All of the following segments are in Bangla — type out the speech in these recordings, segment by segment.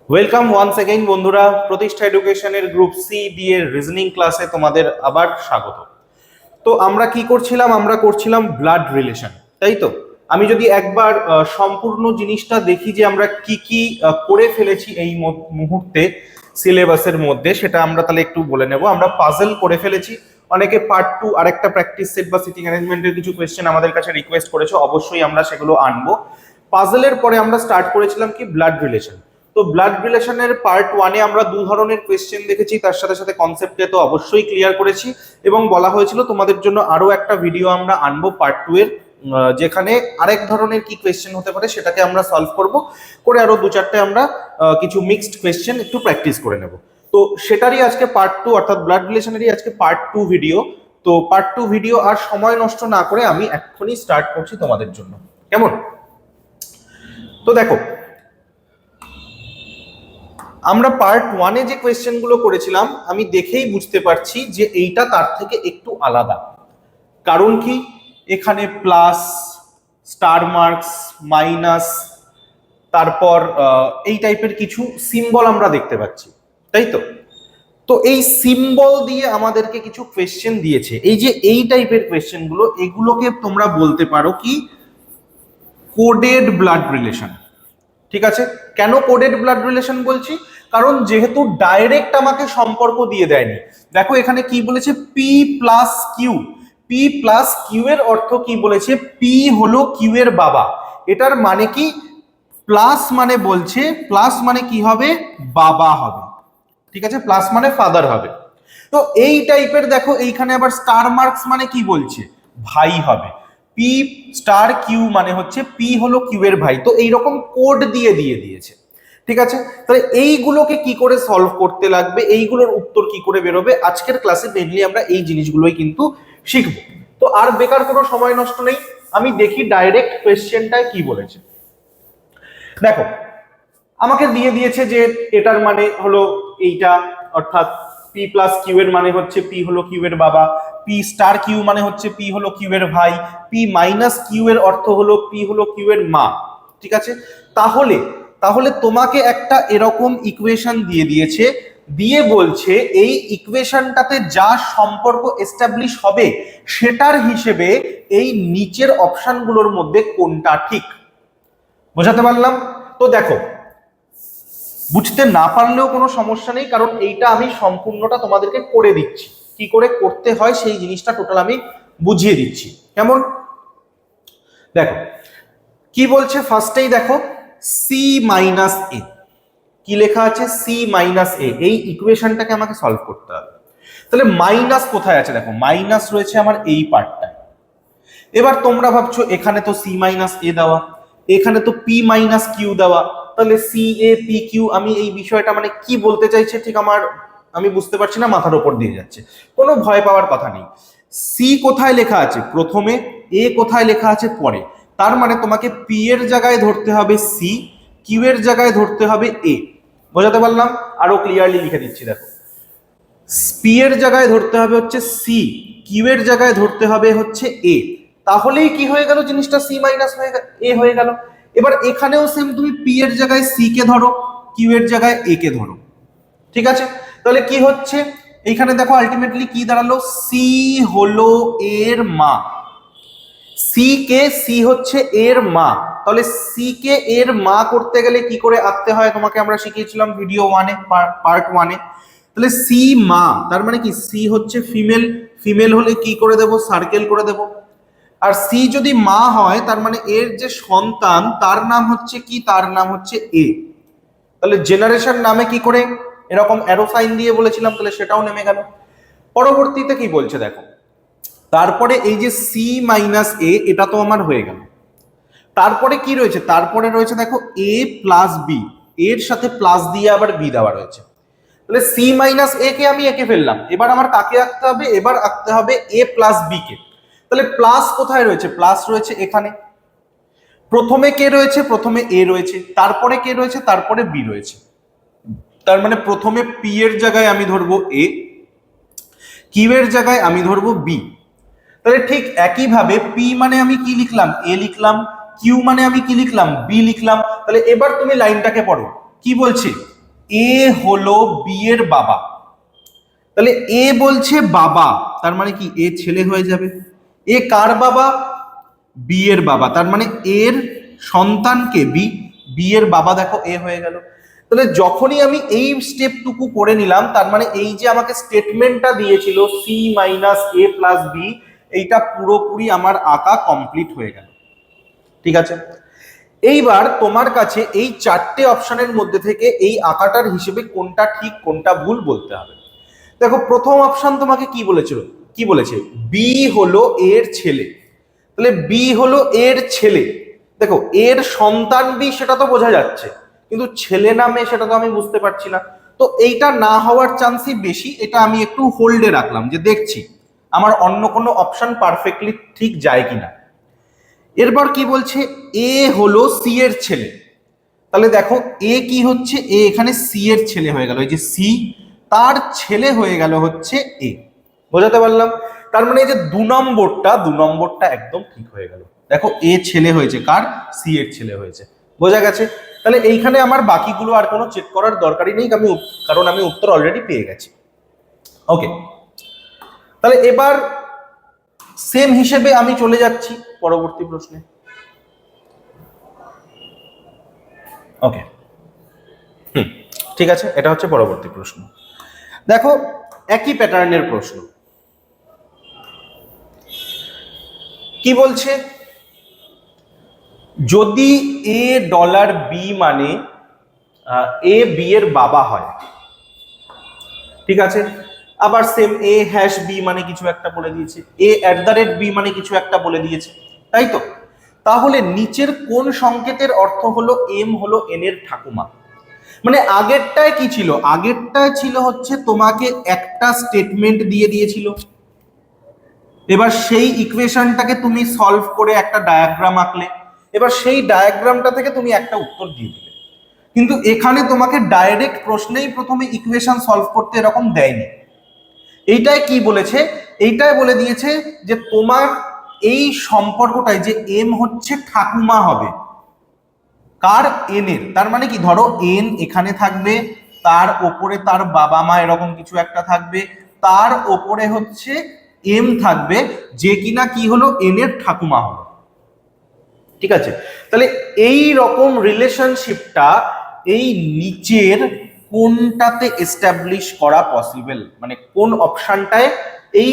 ওয়েলকাম ওয়ান্স অ্যাগেইন বন্ধুরা, প্রতিষ্ঠা এডুকেশনের গ্রুপ সি ডি এর রিজনিং ক্লাসে তোমাদের আবার স্বাগত। তো আমরা কি করছিলাম? আমরা করছিলাম ব্লাড রিলেশন, তাই তো? আমি যদি একবার সম্পূর্ণ জিনিসটা দেখি যে আমরা কি কি করে ফেলেছি এই মুহূর্তে সিলেবাসের মধ্যে, সেটা আমরা তাহলে একটু বলে নেব। আমরা পাজল করে ফেলেছি। অনেকে পার্ট 2 আরেকটা প্র্যাকটিস সেট বা সিটিং অ্যারেঞ্জমেন্টের কিছু কোয়েশ্চেন আমাদের কাছে রিকোয়েস্ট করেছো, অবশ্যই আমরা সেগুলো আনবো। পাজলের পরে আমরা স্টার্ট করেছিলাম কি ব্লাড রিলেশন। তো ব্লাড রিলেশনের পার্ট 1-এ আমরা দু ধরনের কোয়েশ্চেন দেখেছি, তার সাথে সাথে কনসেপ্টে তো অবশ্যই ক্লিয়ার করেছি, এবং বলা হয়েছিল তোমাদের জন্য আরো একটা ভিডিও আমরা আনবো পার্ট 2 এর, যেখানে আরেক ধরনের কি কোয়েশ্চেন হতে পারে সেটাকে আমরা সলভ করব করে আরো দু চারটে আমরা কিছু মিক্সড কোয়েশ্চেন একটু প্র্যাকটিস করে নেব। তো সেটারই আজকে পার্ট 2, অর্থাৎ ব্লাড রিলেশনেরই আজকে পার্ট 2 ভিডিও। তো পার্ট 2 ভিডিও আর সময় নষ্ট না করে আমি এক্ষুনি স্টার্ট করছি তোমাদের জন্য, কেমন? তো দেখো, আমরা পার্ট 1-এ যে কোয়েশ্চেন গুলো করেছিলাম আমি দেখেই বুঝতে পারছি যে এইটা তার থেকে একটু আলাদা। কারণ কি, এখানে প্লাস, স্টার মার্কস, মাইনাস, তারপর এই টাইপের কিছু সিম্বল আমরা দেখতে পাচ্ছি, তাই তো? তো এই সিম্বল দিয়ে আমাদেরকে কিছু কোয়েশ্চেন দিয়েছে। এই যে এই টাইপের কোয়েশ্চেন গুলো, এগুলোকে তোমরা বলতে পারো কি কোডেড ব্লাড রিলেশন। ঠিক আছে? কেন কোডেড ব্লাড রিলেশন বলছি? কারণ যেহেতু ডাইরেক্ট আমাকে সম্পর্ক দিয়ে দেয়নি। দেখো এখানে কি বলেছে, P plus Q. P plus Q এর অর্থ কি বলেছে? পি হলো কিউ এর বাবা। এটার মানে কি, প্লাস মানে বলছে, প্লাস মানে কি হবে? বাবা হবে। ঠিক আছে? প্লাস মানে ফাদার হবে। তো এই টাইপের দেখো এইখানে আবার স্টার মার্কস মানে কি বলছে? ভাই হবে। পি স্টার কিউ মানে হচ্ছে পি হলো কিউ এর ভাই। তো এইরকম কোড দিয়ে দিয়েছে। ঠিক আছে? তাহলে এইগুলোকে কি করে সলভ করতে লাগবে, এইগুলোর উত্তর কি করে বেরোবে, আজকের ক্লাসে মেনলি আমরা এই জিনিসগুলোই কিন্তু শিখবো। তো আর বেকার কোনো সময় নষ্ট নেই, আমি দেখি ডাইরেক্ট কোয়েশ্চেনটায় কি বলেছে। দেখো, আমাকে দিয়েছে যে এটার মানে হলো এইটা, অর্থাৎ পি প্লাস কিউ এর মানে হচ্ছে পি হলো কিউ এর বাবা, পি স্টার কিউ মানে হচ্ছে পি হলো কিউ এর ভাই, পি মাইনাস কিউ এর অর্থ হলো পি হলো কিউ এর মা। ঠিক আছে? তাহলে তাহলে তোমাকে একটা এরকম ইকুয়েশন দিয়েছে, দিয়ে বলছে এই ইকুয়েশনটাতে যা সম্পর্ক এস্টাবলিশ হবে সেটার হিসেবে এই নিচের অপশনগুলোর মধ্যে কোনটা ঠিক। বোঝাতে পারলাম? তো দেখো, বুঝতে না পারলেও কোনো সমস্যা নেই, কারণ এইটা আমি সম্পূর্ণটা তোমাদেরকে করে দিচ্ছি, কি করে করতে হয় সেই জিনিসটা টোটাল আমি বুঝিয়ে দিচ্ছি, কেমন? দেখো কি বলছে ফার্স্টেই, দেখো সি মাইনাস এ, কি লেখা আছে? সি মাইনাস এ। এই ইকুয়েশনটাকে আমাকে সলভ করতে হবে। তাহলে মাইনাস কোথায় আছে? দেখো মাইনাস রয়েছে আমার এই পার্টটায়। এবার তোমরা ভাবছো এখানে তো সি মাইনাস এ দেওয়া, এখানে তো পি মাইনাস কিউ দেওয়া, তাহলে সি এ পি কিউ, আমি এই বিষয়টা মানে কি বলতে চাইছে ঠিক আমি বুঝতে পারছি না, মাথার উপর দিয়ে যাচ্ছে। কোনো ভয় পাওয়ার কথা নেই। সি কোথায় লেখা আছে? প্রথমে। এ কোথায় লেখা আছে? পরে। তার মানে তোমাকে পি এর জায়গায় ধরতে হবে সি, কিউ এর জায়গায় ধরতে হবে এ। বোঝাতে পারলাম? আরো ক্লিয়ারলি লিখে দিচ্ছি, দেখো পি এর জায়গায় ধরতে হবে হচ্ছে সি, কিউ এর জায়গায় ধরতে হবে হচ্ছে এ। তাহলেই কি হয়ে গেল, জিনিসটা সি মাইনাস এ হয়ে গেল। এবার এখানেও সেম, তুমি পি এর জায়গায় সি কে ধরো, কিউ এর জায়গায় এ কে ধরো। ঠিক আছে? তাহলে কি হচ্ছে এইখানে? দেখো আলটিমেটলি কি দাঁড়ালো, সি হলো এর মা। সি হচ্ছে এর মা। তাহলে সি কে এর মা করতে গেলে কি করে আঁকতে হয় তোমাকে আমরা শিখিয়েছিলাম ভিডিও 1-এ, পার্ট 1-এ। তাহলে সি মা, তার মানে কি সি হচ্ছে ফিমেল, ফিমেল হলে কি করে দেব? সার্কেল করে দেব। আর সি যদি মা হয় তার মানে এর যে সন্তান তার নাম হচ্ছে কি? তার নাম হচ্ছে এ। তাহলে জেনারেশন নামে কি করে? এরকম অ্যারো সাইন দিয়ে বলেছিলাম, তাহলে সেটাও নেমে গেল। পরবর্তীতে কি বলছে দেখো, তারপরে এই যে সি মাইনাস এ, এটা তো আমার হয়ে গেল। তারপরে কি রয়েছে? তারপরে রয়েছে দেখো এ প্লাস বি, এর সাথে প্লাস দিয়ে আবার বি দেওয়া রয়েছে। তাহলে সি মাইনাস এ কে আমি এঁকে ফেললাম, এবার আমার কাকে আঁকতে হবে? এবার আঁকতে হবে এ প্লাস বি কে। তাহলে প্লাস কোথায় রয়েছে? প্লাস রয়েছে এখানে। প্রথমে কে রয়েছে? প্রথমে এ রয়েছে, তারপরে কে রয়েছে? তারপরে বি রয়েছে। তার মানে প্রথমে পি এর জায়গায় আমি ধরবো এ, কিউ এর জায়গায় আমি ধরবো বি। তাহলে ঠিক একইভাবে পি মানে আমি কি লিখলাম? এ লিখলাম। কিউ মানে আমি কি লিখলাম? বি লিখলাম। তাহলে এবার তুমি লাইনটাকে পড়ো, কি বলছে? এ হলো বি এর বাবা, তাহলে এ বলছে বাবা, তার মানে কি এ ছেলে হয়ে যাবে। এ কার বাবা? বি এর বাবা, তার মানে এর সন্তানকে বি, বি এর বাবা দেখো এ হয়ে গেল। তাহলে যখনই আমি এই স্টেপটুকু করে নিলাম, তার মানে এই যে আমাকে স্টেটমেন্টটা দিয়েছিল সি মাইনাস এ প্লাস বি, এইটা পুরোপুরি আমার আঁকা কমপ্লিট হয়ে গেল। ঠিক আছে, এইবার তোমার কাছে এই চারটে অপশনের মধ্যে থেকে এই আঁকাটার হিসেবে কোনটা ঠিক কোনটা ভুল বলতে হবে। দেখো প্রথম অপশন তোমাকে কি বলেছিল, কি বলেছে? বি হলো এর ছেলে, তাহলে বি হলো এর ছেলে। দেখো এর সন্তান বি সেটা তো বোঝা যাচ্ছে, কিন্তু ছেলে না মেয়ে সেটা তো আমি বুঝতে পারছি না। তো এইটা না হওয়ার চান্সই বেশি, এটা আমি একটু হোল্ডে রাখলাম যে দেখছি আমার অন্য কোনো অপশন পারফেক্টলি ঠিক যায় কিনা। এরপর কি বলছে? এ হলো সি এর ছেলে, তাহলে দেখো এ কি হচ্ছে, এ এখানে সি এর ছেলে হয়ে গেল, এই যে সি তার ছেলে হয়ে গেল হচ্ছে এ। বোঝাতে পারলাম? তার মানে এই যে দু নম্বরটা একদম ঠিক হয়ে গেল। দেখো এ ছেলে হয়েছে কার? সি এর ছেলে হয়েছে। বোঝা গেছে? তাহলে এইখানে আমার বাকিগুলো আর কোনো চেক করার দরকারই নেই, কারণ আমি উত্তর অলরেডি পেয়ে গেছি। ওকে, তাহলে এবার সেম হিসেবে আমি চলে যাচ্ছি পরবর্তী প্রশ্নে। ওকে, ঠিক আছে, এটা হচ্ছে পরবর্তী প্রশ্ন। দেখো একই প্যাটার্নের প্রশ্ন। কি বলছে? যদি এ ডলার বি মানে এ বি এর বাবা হয়, ঠিক আছে, আবার সেম এ হ্যাশ বি মানে কিছু একটা বলে দিয়েছে, A at the rate B মানে কিছু একটা বলে দিয়েছে, তাই তো? তাহলে নিচের কোন সংকেতের অর্থ হলো এম হলো এন এর ঠাকুমা? মানে আগেরটায় কি ছিল? আগেরটায় ছিল হচ্ছে তোমাকে একটা স্টেটমেন্ট দিয়ে দিয়েছিল, এবার সেই ইকুয়েশনটাকে তুমি সলভ করে একটা ডায়াগ্রাম আঁকলে, এবার সেই ডায়াগ্রামটা থেকে তুমি একটা উত্তর দিয়ে দিলে। কিন্তু এখানে তোমাকে ডাইরেক্ট প্রশ্নেই প্রথমে ইকুয়েশন সলভ করতে এরকম দেয়নি। এইটাই কি বলেছে? এইটাই বলে দিয়েছে যে তোমার এই সম্পর্কটাই যে এম হচ্ছে ঠাকুমা হবে কার? এন এর। তার মানে কি, ধরো এন এখানে থাকবে, তার ওপরে তার বাবা মা এরকম কিছু একটা থাকবে, তার ওপরে হচ্ছে এম থাকবে, যে কিনা কি হলো? এন এর ঠাকুমা হলো। ঠিক আছে, তাহলে এই রকম রিলেশনশিপটা এই নিচের কোনটাতে এস্টাবলিশ করা পসিবল, মানে কোন অপশনটায় এই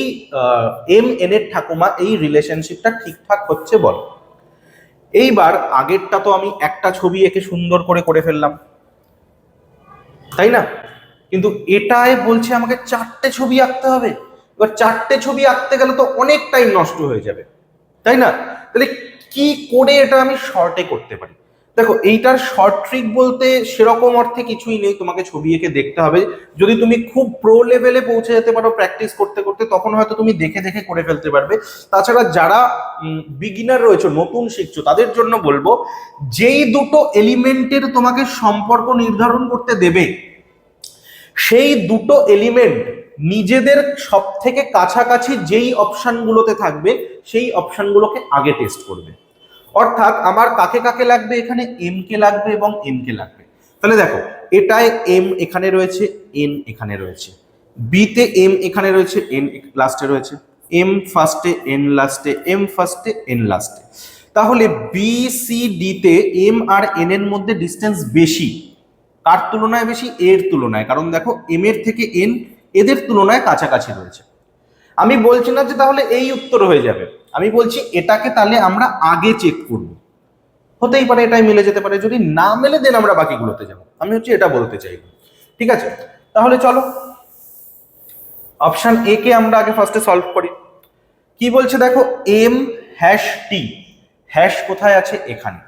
এম এন এর ঠাকুমা এই রিলেশনশিপটা ঠিকঠাক হচ্ছে বলো। এইবার আগেরটা তো আমি একটা ছবি এঁকে সুন্দর করে করে ফেললাম, তাই না? কিন্তু এটাই বলছে আমাকে চারটে ছবি আঁকতে হবে। এবার চারটে ছবি আঁকতে গেলে তো অনেক টাইম নষ্ট হয়ে যাবে, তাই না? তাহলে কি করে এটা আমি শর্টে করতে পারি? দেখো এইটার শর্ট ট্রিক বলতে সেরকম অর্থে কিছুই নেই, তোমাকে ছবি এঁকে দেখতে হবে। যদি তুমি খুব প্রো লেভেলে পৌঁছে যেতে পারো প্র্যাকটিস করতে করতে, তখন হয়তো তুমি দেখে দেখে করে ফেলতে পারবে। তাছাড়া যারা বিগিনার রয়েছে, নতুন শিখছো, তাদের জন্য বলবো যেই দুটো এলিমেন্টের তোমাকে সম্পর্ক নির্ধারণ করতে দেবে, সেই দুটো এলিমেন্ট নিজেদের সব থেকে কাছাকাছি যেই অপশনগুলোতে থাকবে সেই অপশনগুলোকে আগে টেস্ট করবে। অর্থাৎ আমার কাকে কাকে লাগবে? এখানে এম কে লাগবে এবং এন কে লাগবে। তাহলে দেখো এটায় এম এখানে রয়েছে, এন এখানে রয়েছে, বি তে এম এখানে রয়েছে, এন লাস্টে রয়েছে, এম ফার্স্টে এন লাস্টে, এম ফার্স্টে এন লাস্টে। তাহলে বি সি ডি তে এম আর এন এর মধ্যে ডিস্টেন্স বেশি, কার তুলনায় বেশি? এর তুলনায়, কারণ দেখো এম এর থেকে এন এদের তুলনায় কাছাকাছি রয়েছে। আমি বলছি না যে তাহলে এই উত্তর হয়ে যাবে, আমি বলছি এটাকে তাহলে আমরা আগে চেক করব। হতেই পারে এটাই মিলে যেতে পারে, যদি না মেলে দেন আমরা বাকিগুলোতে যাব, আমি হচ্ছে এটা বলতে চাইব। ঠিক আছে, তাহলে চলো অপশন এ কে আমরা আগে ফার্স্টে সলভ করি। কি বলছে দেখো, এম হ্যাশ টি, হ্যাশ কোথায় আছে? এখানে।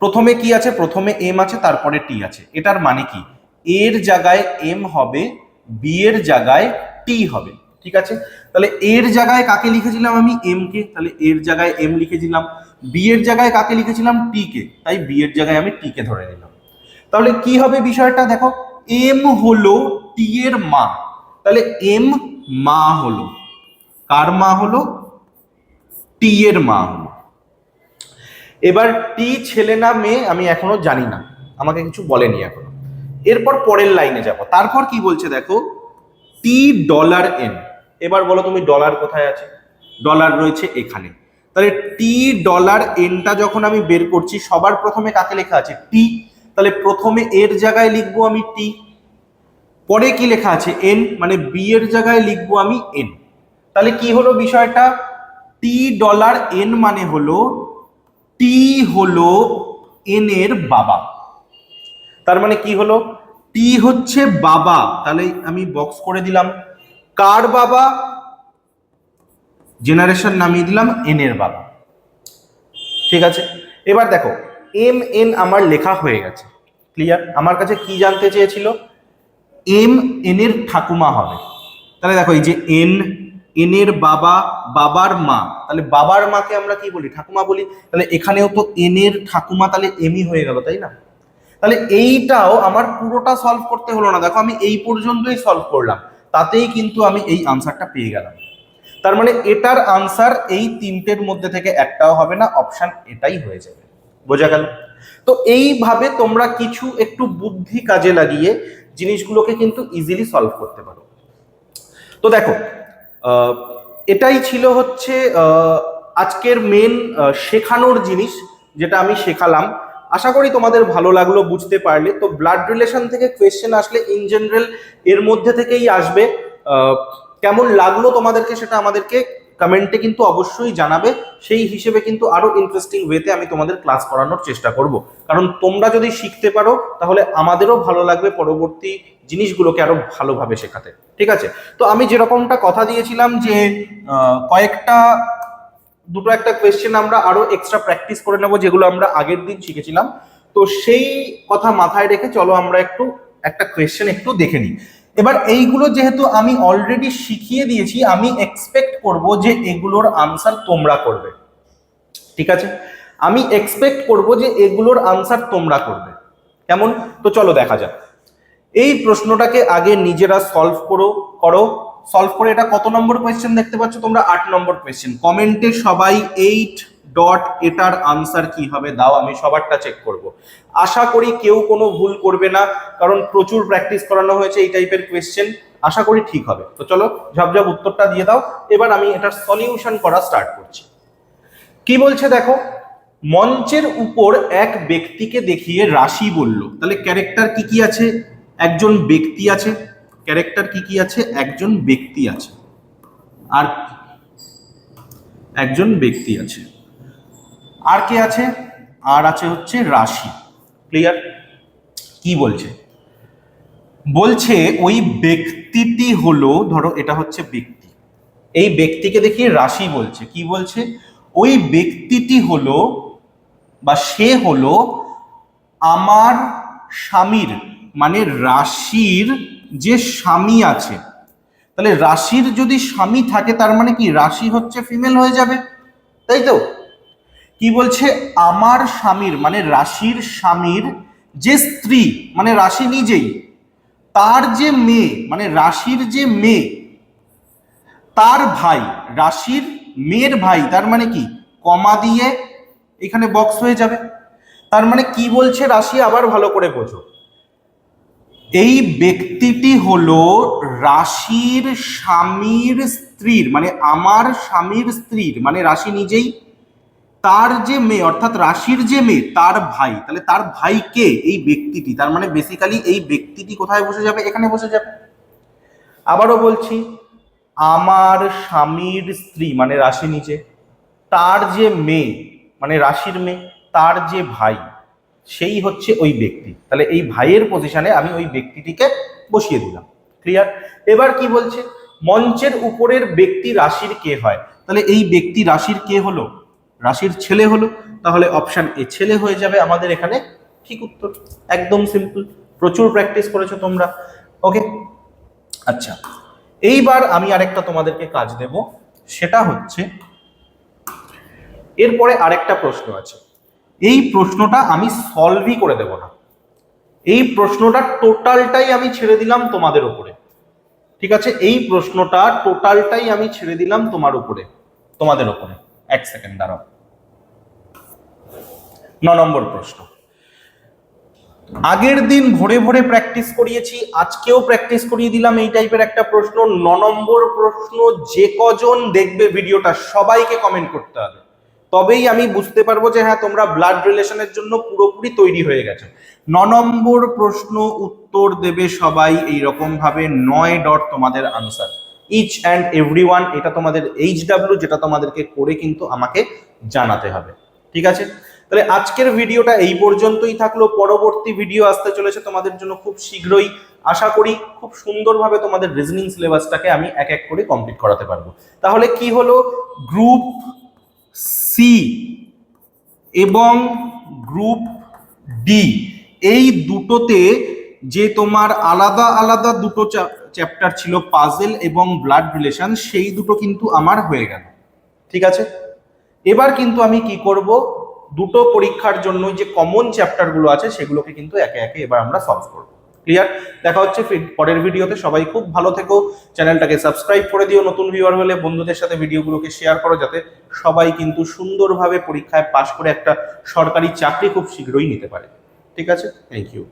প্রথমে কি আছে? প্রথমে এম আছে, তারপরে টি আছে। এটার মানে কি? এর জায়গায় এম হবে, বি এর জায়গায় টি হবে। ঠিক আছে, তাহলে এর জায়গায় কাকে লিখেছিলাম আমি? এম কে, তাহলে এর জায়গায় এম লিখেছিলাম। বি এর জায়গায় কাকে লিখেছিলাম? টি কে, তাই বি এর জায়গায় আমি টি কে ধরে নিলাম। তাহলে কি হবে বিষয়টা? দেখো এম হলো টি এর মা, তাহলে এম মা হলো, কার মা হলো? টি এর মা হলো। এবার টি ছেলে না মেয়ে আমি এখনো জানি না, আমাকে কিছু বলেনি এখনো। এরপর পরের লাইনে যাব। তারপর কি বলছে দেখো, $T। এবার বলো তুমি ডলার কোথায় আছে? ডলার রয়েছে এখানে। তাহলে $T যখন আমি বের করছি, সবার প্রথমে কাকে লেখা আছে? টি। তাহলে প্রথমে এর জায়গায় লিখবো আমি টি, পরে কি লেখা আছে? এন, মানে বি এর জায়গায় লিখবো আমি এন। তাহলে কি হলো বিষয়টা? $T মানে হলো টি হলো এন এর বাবা। তার মানে কি হলো? টি হচ্ছে বাবা, তাহলে আমি বক্স করে দিলাম। কার বাবা? জেনারেশন নামিয়ে দিলাম এন এর বাবা। ঠিক আছে, এবার দেখো এম এন আমার লেখা হয়ে গেছে। ক্লিয়ার? আমার কাছে কি জানতে চেয়েছিল? এম এন এর ঠাকুমা হবে। তাহলে দেখো এই যে এন, এন এর বাবা, বাবার মা, তাহলে বাবার মাকে আমরা কি বলি? ঠাকুমা বলি। তাহলে এখানেও তো এন এর ঠাকুমা, তাহলে এমই হয়ে গেল, তাই না? তাহলে এইটাও আমার পুরোটা সলভ করতে হলো না, দেখো আমি এই পর্যন্তই সলভ করলাম, তাতেই কিন্তু আমি এই আনসারটা পেয়ে গেলাম। তার মানে এটার আনসার এই তিনটের মধ্যে থেকে একটাও হবে না, অপশন এটাই হয়ে যাবে। বোঝা গেল? তো এইভাবে তোমরা কিছু একটু বুদ্ধি কাজে লাগিয়ে জিনিসগুলোকে কিন্তু ইজিলি সলভ করতে পারো। তো দেখো এটাই ছিল হচ্ছে আজকের মেন শেখানোর জিনিস, যেটা আমি শেখালাম। আশা করি তোমাদের ভালো লাগলো, বুঝতে পারলে। তো ব্লাড রিলেশন থেকে কোয়েশ্চেন আসলে ইন জেনারেল এর মধ্যে থেকেই আসবে। কেমন লাগলো তোমাদেরকে সেটা আমাদেরকে কমেন্টে কিন্তু অবশ্যই জানাবে। সেই হিসেবে কিন্তু আরো ইন্টারেস্টিং ওয়েতে আমি তোমাদের ক্লাস করানোর চেষ্টা করব, কারণ তোমরা যদি শিখতে পারো তাহলে আমাদেরও ভালো লাগবে পরবর্তী জিনিসগুলোকে আরো ভালোভাবে শেখাতে। ঠিক আছে? তো আমি যেরকমটা কথা দিয়েছিলাম যে কয়েকটা দুটো একটা কোয়েশ্চেন আমরা আরো এক্সট্রা প্র্যাকটিস করে নেব, যেগুলো আমরা আগের দিন শিখেছিলাম। তো সেই কথা মাথায় রেখে চলো আমরা একটু একটা কোয়েশ্চেন একটু দেখে নিই। এবার এইগুলো যেহেতু আমি অলরেডি শিখিয়ে দিয়েছি, আমি এক্সপেক্ট করব যে এগুলোর আনসার তোমরা করবে। ঠিক আছে? আমি এক্সপেক্ট করব যে এগুলোর আনসার তোমরা করবে। কেমন? তো চলো দেখা যাক। এই প্রশ্নটাকে আগে নিজেরা সলভ করো। সলভ করে, এটা কত নম্বর কোয়েশ্চেন দেখতে পাচ্ছ তোমরা? 8 নম্বর কোয়েশ্চেন। কমেন্টে সবাই 8 ডট এটার আনসার কি হবে দাও, আমি সবারটা চেক করব। আশা করি কেউ কোনো ভুল করবে না, কারণ প্রচুর প্র্যাকটিস করানো হয়েছে এই টাইপের কোয়েশ্চেন। আশা করি ঠিক হবে। তো চলো ঝপঝপ উত্তরটা দিয়ে দাও। এবার আমি এটার সলিউশন করা স্টার্ট করছি। কি বলছে দেখো, মঞ্চের উপর এক ব্যক্তিকে দেখিয়ে রাশি বলল। তাহলে ক্যারেক্টার কি কি আছে? একজন ব্যক্তি আছে। ক্যারেক্টার কি কি আছে? একজন ব্যক্তি আছে, আর একজন ব্যক্তি আছে, আর কে আছে? আর আছে হচ্ছে রাশি। ক্লিয়ার? কি বলছে? বলছে ওই ব্যক্তিটি হলো, ধরো এটা হচ্ছে ব্যক্তি, এই ব্যক্তিকে দেখিয়ে রাশি বলছে। কি বলছে? ওই ব্যক্তিটি হলো বা সে হলো আমার স্বামীর, মানে রাশির যে স্বামী আছে। তাহলে রাশির যদি স্বামী থাকে তার মানে কি রাশি হচ্ছে ফিমেল হয়ে যাবে, তাই তো? কি বলছে? আমার স্বামীর মানে রাশির স্বামীর যে স্ত্রী, মানে রাশি নিজেই, তার যে মেয়ে, মানে রাশির যে মেয়ে, তার ভাই, রাশির মেয়ের ভাই, তার মানে কি কমা দিয়ে এখানে বক্স হয়ে যাবে। তার মানে কি বলছে রাশি, আবার ভালো করে বোঝো। এই ব্যক্তিটি হলো রাশির স্বামীর স্ত্রীর, মানে আমার স্বামীর স্ত্রীর, মানে রাশি নিজেই, তার যে মেয়ে অর্থাৎ রাশির যে মেয়ে তার ভাই। তাহলে তার ভাই কে? এই ব্যক্তিটি। তার মানে বেসিক্যালি এই ব্যক্তিটি কোথায় বসে যাবে? এখানে বসে যাবে। আবারও বলছি, আমার স্বামীর স্ত্রী মানে রাশি নিচে, তার যে মেয়ে মানে রাশির মেয়ে, তার যে ভাই, সেই হচ্ছে ওই ব্যক্তি। তাহলে এই ভাইয়ের পজিশনে আমি ওই ব্যক্তিটিকে বসিয়ে দিলাম। ক্লিয়ার? এবার কি বলছে? মঞ্চের উপরের ব্যক্তি রাশির কে হয়? তাহলে এই ব্যক্তি রাশির কে হলো? রাশির ছেলে হলো। তাহলে অপশন এ ছেলে হয়ে যাবে আমাদের এখানে ঠিক উত্তর। একদম সিম্পল, প্রচুর প্র্যাকটিস করেছো তোমরা। ওকে, আচ্ছা, এইবার আমি আরেকটা তোমাদেরকে কাজ দেব, সেটা হচ্ছে এরপরে আরেকটা প্রশ্ন আছে। এই প্রশ্নটা আমি সলভই করে দেব না, এই প্রশ্নটা টোটালটাই আমি ছেড়ে দিলাম তোমাদের উপরে। ঠিক আছে? এই প্রশ্নটা টোটালটাই আমি ছেড়ে দিলাম তোমার উপরে, তোমাদের উপরে। এক সেকেন্ড দাঁড়াও। 9 নম্বর প্রশ্ন। আগের দিন ভোরে ভোরে প্র্যাকটিস করিয়েছি, আজকেও প্র্যাকটিস করিয়ে দিলাম এই টাইপের একটা প্রশ্ন। 9 নম্বর প্রশ্ন, যে কজন দেখবে ভিডিওটা সবাইকে কমেন্ট করতে হবে, তবেই আমি বুঝতে পারবো যে হ্যাঁ তোমরা ব্লাড রিলেশনের জন্য পুরোপুরি তৈরি হয়ে গেছো। 9 নম্বর প্রশ্ন উত্তর দেবে সবাই এইরকম ভাবে, 9 ডট তোমাদের answer, each and every one. এটা তোমাদের HW, যেটা তোমাদেরকে করে কিন্তু আমাকে জানাতে হবে, ঠিক আছে? তাহলে আজকের ভিডিওটা এই পর্যন্তই থাকলো। পরবর্তী ভিডিও আসতে চলেছে তোমাদের জন্য খুব শীঘ্রই। আশা করি খুব সুন্দরভাবে তোমাদের রিজনিং সিলেবাসটাকে আমি এক এক করে কমপ্লিট করাতে পারবো। তাহলে কি হলো, গ্রুপ সি এবং গ্রুপ ডি এই দুটোতে যে তোমার আলাদা আলাদা দুটো চ্যাপ্টার ছিল, পাজেল এবং ব্লাড রিলেশন, সেই দুটো কিন্তু আমার হয়ে গেল, ঠিক আছে? এবার কিন্তু আমি কি করব, দুটো পরীক্ষার জন্য যে কমন চ্যাপ্টারগুলো আছে সেগুলোকে কিন্তু একে একে এবার আমরা সলভ করব। ক্লিয়ার? দেখা হচ্ছে পরের ভিডিওতে। সবাই খুব ভালো থেকো, চ্যানেলটাকে সাবস্ক্রাইব করে দিও, নতুন ভিউয়ার হলে বন্ধুদের সাথে ভিডিওগুলোকে শেয়ার করো, যাতে সবাই কিন্তু সুন্দরভাবে পরীক্ষায় পাশ করে একটা সরকারি চাকরি খুব শীঘ্রই নিতে পারে। ঠিক আছে, থ্যাংক ইউ।